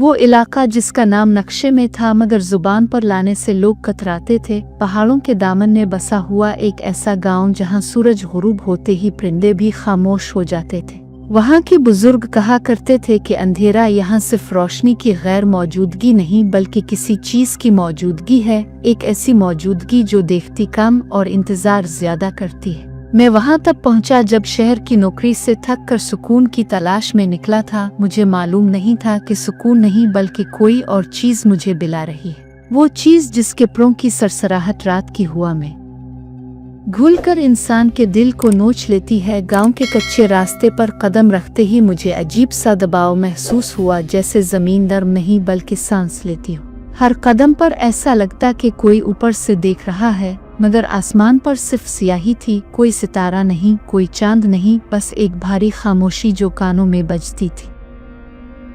वो इलाका जिसका नाम नक्शे में था मगर जुबान पर लाने से लोग कतराते थे, पहाड़ों के दामन में बसा हुआ एक ऐसा गांव जहां सूरज गुरूब होते ही परिंदे भी खामोश हो जाते थे। वहां के बुजुर्ग कहा करते थे कि अंधेरा यहाँ सिर्फ रोशनी की गैर मौजूदगी नहीं बल्कि किसी चीज की मौजूदगी है, एक ऐसी मौजूदगी जो देखती कम और इंतजार ज्यादा करती है। मैं वहां तब पहुंचा जब शहर की नौकरी से थक कर सुकून की तलाश में निकला था। मुझे मालूम नहीं था कि सुकून नहीं बल्कि कोई और चीज मुझे बिला रही है, वो चीज जिसके प्रों की सरसराहट रात की हुआ में घुलकर इंसान के दिल को नोच लेती है। गांव के कच्चे रास्ते पर कदम रखते ही मुझे अजीब सा दबाव महसूस हुआ, जैसे जमीन नर्म नहीं बल्कि सांस लेती हो। हर कदम पर ऐसा लगता कि कोई ऊपर से देख रहा है, मगर आसमान पर सिर्फ स्याही थी, कोई सितारा नहीं, कोई चांद नहीं, बस एक भारी खामोशी जो कानों में बजती थी।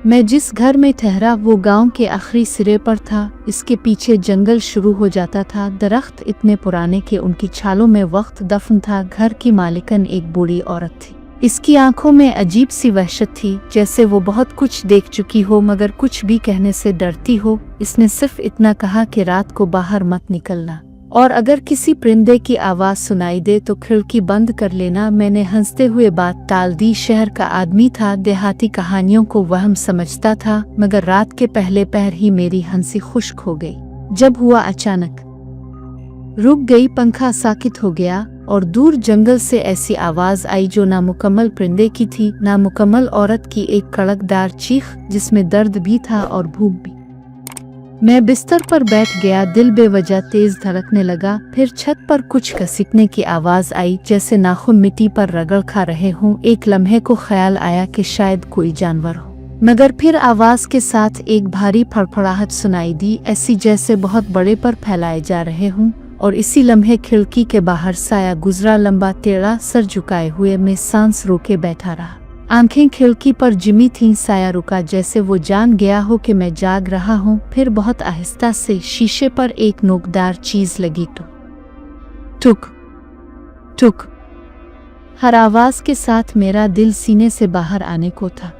मैं जिस घर में ठहरा वो गांव के आखिरी सिरे पर था। इसके पीछे जंगल शुरू हो जाता था, दरख्त इतने पुराने कि उनकी छालों में वक्त दफन था। घर की मालिकन एक बूढ़ी औरत थी। इसकी आंखों में अजीब सी वहशत थी, जैसे वो बहुत कुछ देख चुकी हो मगर कुछ भी कहने से डरती हो। इसने सिर्फ इतना कहा कि रात को बाहर मत निकलना, और अगर किसी परिंदे की आवाज सुनाई दे तो खिड़की बंद कर लेना। मैंने हंसते हुए बात टाल दी। शहर का आदमी था, देहाती कहानियों को वहम समझता था, मगर रात के पहले पहर ही मेरी हंसी खुश्क हो गई। जब हुआ अचानक रुक गई, पंखा साकित हो गया और दूर जंगल से ऐसी आवाज आई जो नामुकम्मल परिंदे की थी, नामुकम्मल औरत की एक कड़कदार चीख जिसमें दर्द भी था और भूख भी। मैं बिस्तर पर बैठ गया, दिल बेवजह तेज धड़कने लगा। फिर छत पर कुछ घसीटने की आवाज आई, जैसे नाखून मिट्टी पर रगड़ खा रहे हों। एक लम्हे को ख्याल आया कि शायद कोई जानवर हो, मगर फिर आवाज के साथ एक भारी फड़फड़ाहट सुनाई दी, ऐसी जैसे बहुत बड़े पर फैलाए जा रहे हों। और इसी लम्हे खिड़की के बाहर साया गुजरा, लंबा टेढ़ा, सर झुकाए हुए। मैं सांस रोके बैठा रहा, आंखें खिड़की पर जिमी थीं। साया रुका, जैसे वो जान गया हो कि मैं जाग रहा हूँ। फिर बहुत आहिस्ता से शीशे पर एक नोकदार चीज लगी। टुक टुक। हर आवाज के साथ मेरा दिल सीने से बाहर आने को था।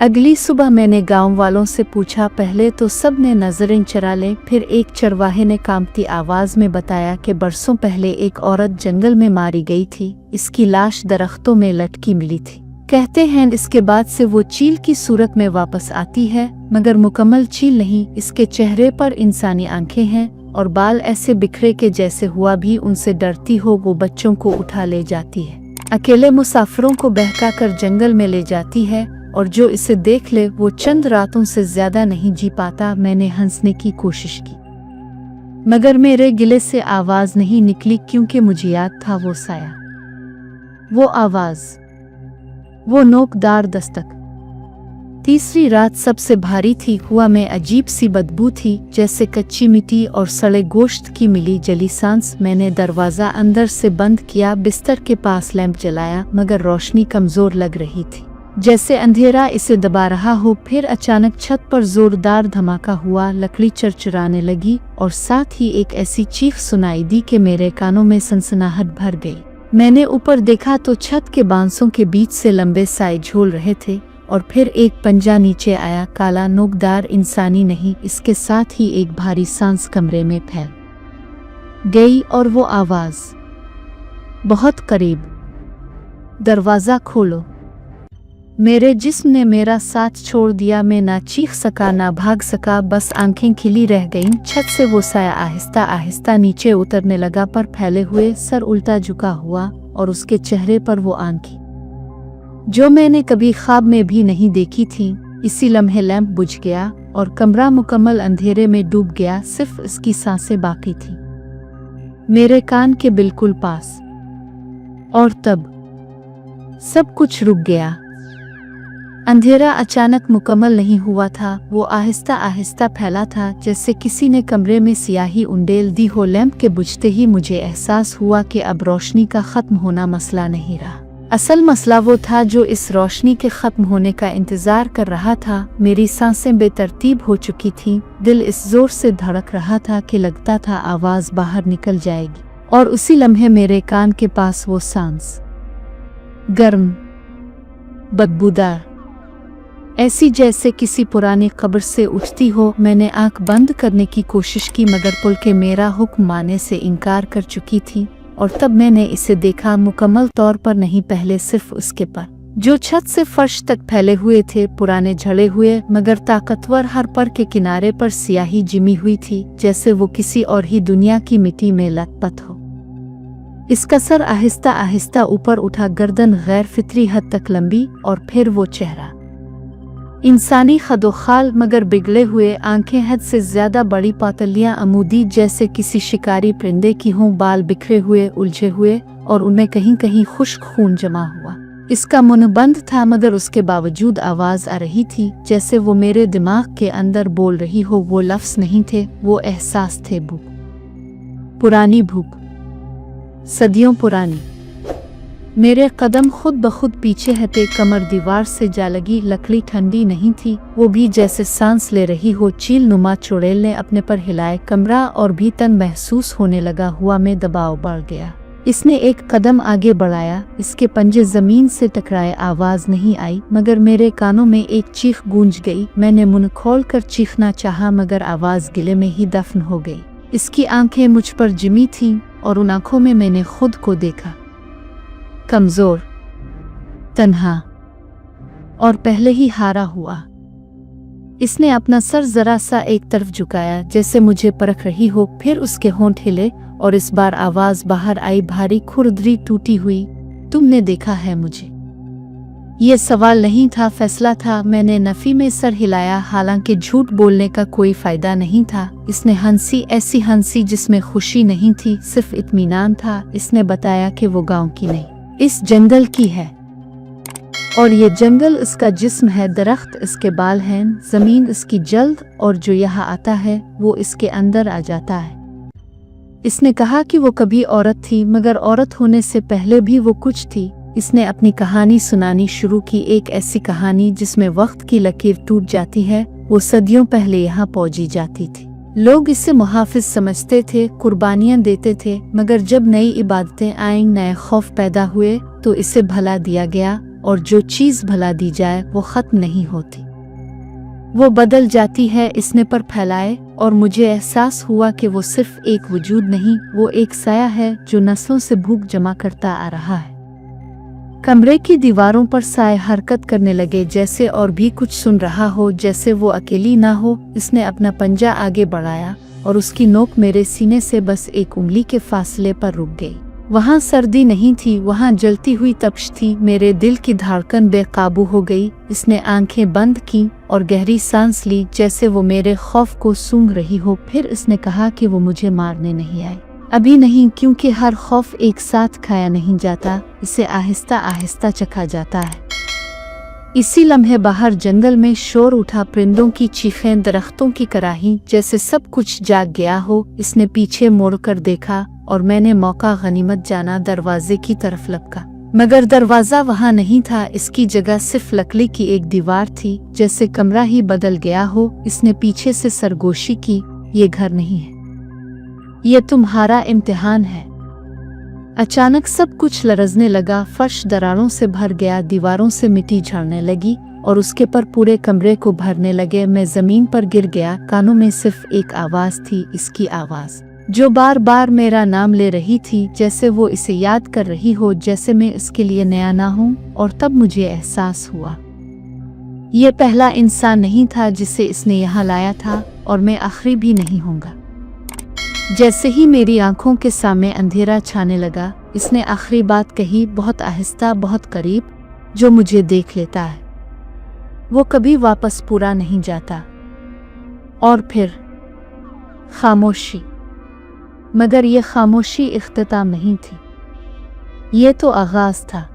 अगली सुबह मैंने गांव वालों से पूछा। पहले तो सब ने नजरें चुरा ली, फिर एक चरवाहे ने कांपती आवाज में बताया कि बरसों पहले एक औरत जंगल में मारी गई थी। इसकी लाश दरख्तों में लटकी मिली थी। कहते हैं इसके बाद से वो चील की सूरत में वापस आती है, मगर मुकम्मल चील नहीं। इसके चेहरे पर इंसानी आंखें हैं और बाल ऐसे बिखरे के जैसे हुआ भी उनसे डरती हो। वो बच्चों को उठा ले जाती है, अकेले मुसाफिरों को बहका कर जंगल में ले जाती है, और जो इसे देख ले वो चंद रातों से ज्यादा नहीं जी पाता। मैंने हंसने की कोशिश की, मगर मेरे गिले से आवाज नहीं निकली, क्योंकि मुझे याद था वो साया, वो आवाज, वो नोकदार दस्तक। तीसरी रात सबसे भारी थी। हुआ में अजीब सी बदबू थी, जैसे कच्ची मिट्टी और सड़े गोश्त की मिली जली सांस। मैंने दरवाजा अंदर से बंद किया, बिस्तर के पास लैंप जलाया, मगर रोशनी कमजोर लग रही थी, जैसे अंधेरा इसे दबा रहा हो। फिर अचानक छत पर जोरदार धमाका हुआ, लकड़ी चरचराने लगी और साथ ही एक ऐसी चीख सुनाई दी कि मेरे कानों में सनसनाहट भर गई। मैंने ऊपर देखा तो छत के बांसों के बीच से लंबे साए झूल रहे थे, और फिर एक पंजा नीचे आया, काला, नोकदार, इंसानी नहीं। इसके साथ ही एक भारी सांस कमरे में फैल गई और वो आवाज, बहुत करीब, दरवाजा खोलो। मेरे जिस्म ने मेरा साथ छोड़ दिया। मैं ना चीख सका ना भाग सका, बस आंखें खिली रह गईं। छत से वो साया आहिस्ता आहिस्ता नीचे उतरने लगा, पर फैले हुए, सर उल्टा झुका हुआ, और उसके चेहरे पर वो आंखें जो मैंने कभी ख्वाब में भी नहीं देखी थी। इसी लम्हे लैंप बुझ गया और कमरा मुकम्मल अंधेरे में डूब गया। सिर्फ इसकी सांसें बाकी थी मेरे कान के बिल्कुल पास, और तब सब कुछ रुक गया। अंधेरा अचानक मुकम्मल नहीं हुआ था, वो आहिस्ता आहिस्ता फैला था, जैसे किसी ने कमरे में स्याही उंडेल दी हो। लैंप के बुझते ही मुझे एहसास हुआ कि अब रोशनी का खत्म होना मसला नहीं रहा। असल मसला वो था जो इस रोशनी के खत्म होने का इंतजार कर रहा था। मेरी सांसें बेतरतीब हो चुकी थीं, दिल इस जोर से धड़क रहा था कि लगता था आवाज बाहर निकल जाएगी, और उसी लम्हे मेरे कान के पास वो सांस, गर्म, बदबूदार, ऐसी जैसे किसी पुरानी कब्र से उठती हो। मैंने आंख बंद करने की कोशिश की मगर पुलकें मेरा हुक्म मानने से इनकार कर चुकी थी और तब मैंने इसे देखा, मुकम्मल तौर पर नहीं, पहले सिर्फ उसके पर जो छत से फर्श तक फैले हुए थे, पुराने झड़े हुए मगर ताकतवर हर पर के किनारे पर स्याही जिमी हुई थी, जैसे वो किसी और ही दुनिया की मिट्टी में लथपथ हो। इसका सर आहिस्ता आहिस्ता ऊपर उठा, गर्दन गैर फितरी हद तक लंबी, और फिर वो चेहरा इंसानी खदोखाल मगर बिगड़े हुए, आंखें हद से ज्यादा बड़ी, पातलियां अमूदी जैसे किसी शिकारी परिंदे की हों, बाल बिखरे हुए, उलझे हुए और उनमें कहीं कहीं खुश्क खून जमा हुआ। इसका मुंह बंद था मगर उसके बावजूद आवाज आ रही थी, जैसे वो मेरे दिमाग के अंदर बोल रही हो। वो लफ्ज नहीं थे, वो एहसास थे। भूख, पुरानी भूख, सदियों पुरानी। मेरे कदम खुद ब खुद पीछे हटे, कमर दीवार से जा लगी। लकड़ी ठंडी नहीं थी, वो भी जैसे सांस ले रही हो। चील नुमा चुड़ैल ने अपने पर हिलाए, कमरा और भी तन महसूस होने लगा हुआ में दबाव बढ़ गया। इसने एक कदम आगे बढ़ाया, इसके पंजे जमीन से टकराए। आवाज नहीं आई मगर मेरे कानों में एक चीख गूंज गई। मैंने मुंह खोल कर चीखना चाहा मगर आवाज गिले में ही दफन हो गई। इसकी आंखें मुझ पर जिमी थीं और उन आंखों में मैंने खुद को देखा, कमजोर, तन्हा और पहले ही हारा हुआ। इसने अपना सर जरा सा एक तरफ झुकाया जैसे मुझे परख रही हो, फिर उसके होंठ हिले और इस बार आवाज बाहर आई, भारी खुरदरी टूटी हुई, तुमने देखा है मुझे? ये सवाल नहीं था, फैसला था। मैंने नफी में सर हिलाया, हालांकि झूठ बोलने का कोई फायदा नहीं था। इसने हंसी, ऐसी हंसी जिसमें खुशी नहीं थी, सिर्फ इत्मीनान था। इसने बताया कि वो गांव की नहीं, इस जंगल की है, और ये जंगल इसका जिस्म है, दरख्त इसके बाल हैं, जमीन इसकी जल्द, और जो यहाँ आता है वो इसके अंदर आ जाता है। इसने कहा कि वो कभी औरत थी मगर औरत होने से पहले भी वो कुछ थी। इसने अपनी कहानी सुनानी शुरू की, एक ऐसी कहानी जिसमें वक्त की लकीर टूट जाती है। वो सदियों पहले यहाँ पहुंची जाती थी। लोग इसे मुहाफिज समझते थे, कुर्बानियां देते थे, मगर जब नई इबादतें आईं, नए खौफ पैदा हुए तो इसे भला दिया गया, और जो चीज़ भला दी जाए वो ख़त्म नहीं होती, वो बदल जाती है। इसने पर फैलाए और मुझे एहसास हुआ कि वो सिर्फ एक वजूद नहीं, वो एक साया है जो नस्लों से भूख जमा करता आ रहा है। कमरे की दीवारों पर साए हरकत करने लगे, जैसे और भी कुछ सुन रहा हो, जैसे वो अकेली ना हो। इसने अपना पंजा आगे बढ़ाया और उसकी नोक मेरे सीने से बस एक उंगली के फासले पर रुक गई। वहाँ सर्दी नहीं थी, वहाँ जलती हुई तपिश थी। मेरे दिल की धड़कन बेकाबू हो गई। इसने आंखें बंद की और गहरी सांस ली, जैसे वो मेरे खौफ को सूंघ रही हो। फिर इसने कहा कि वो मुझे मारने नहीं आई, अभी नहीं, क्योंकि हर खौफ एक साथ खाया नहीं जाता, इसे आहिस्ता आहिस्ता चखा जाता है। इसी लम्हे बाहर जंगल में शोर उठा, परिंदों की चीखें, दरख्तों की कराही, जैसे सब कुछ जाग गया हो। इसने पीछे मुड़कर देखा और मैंने मौका गनीमत जाना, दरवाजे की तरफ लपका, मगर दरवाजा वहाँ नहीं था। इसकी जगह सिर्फ लकड़ी की एक दीवार थी, जैसे कमरा ही बदल गया हो। इसने पीछे से सरगोशी की, ये घर नहीं है, ये तुम्हारा इम्तिहान है। अचानक सब कुछ लरजने लगा, फर्श दरारों से भर गया, दीवारों से मिट्टी झड़ने लगी और उसके पर पूरे कमरे को भरने लगे। मैं जमीन पर गिर गया, कानों में सिर्फ एक आवाज थी, इसकी आवाज, जो बार बार मेरा नाम ले रही थी, जैसे वो इसे याद कर रही हो, जैसे मैं इसके लिए नया ना हूँ। और तब मुझे एहसास हुआ, ये पहला इंसान नहीं था जिसे इसने यहाँ लाया था, और मैं आखिरी भी नहीं होऊंगा। जैसे ही मेरी आंखों के सामने अंधेरा छाने लगा, इसने आखिरी बात कही, बहुत आहिस्ता, बहुत करीब, जो मुझे देख लेता है वो कभी वापस पूरा नहीं जाता। और फिर खामोशी, मगर ये खामोशी इख्तिताम नहीं थी, ये तो आगाज था।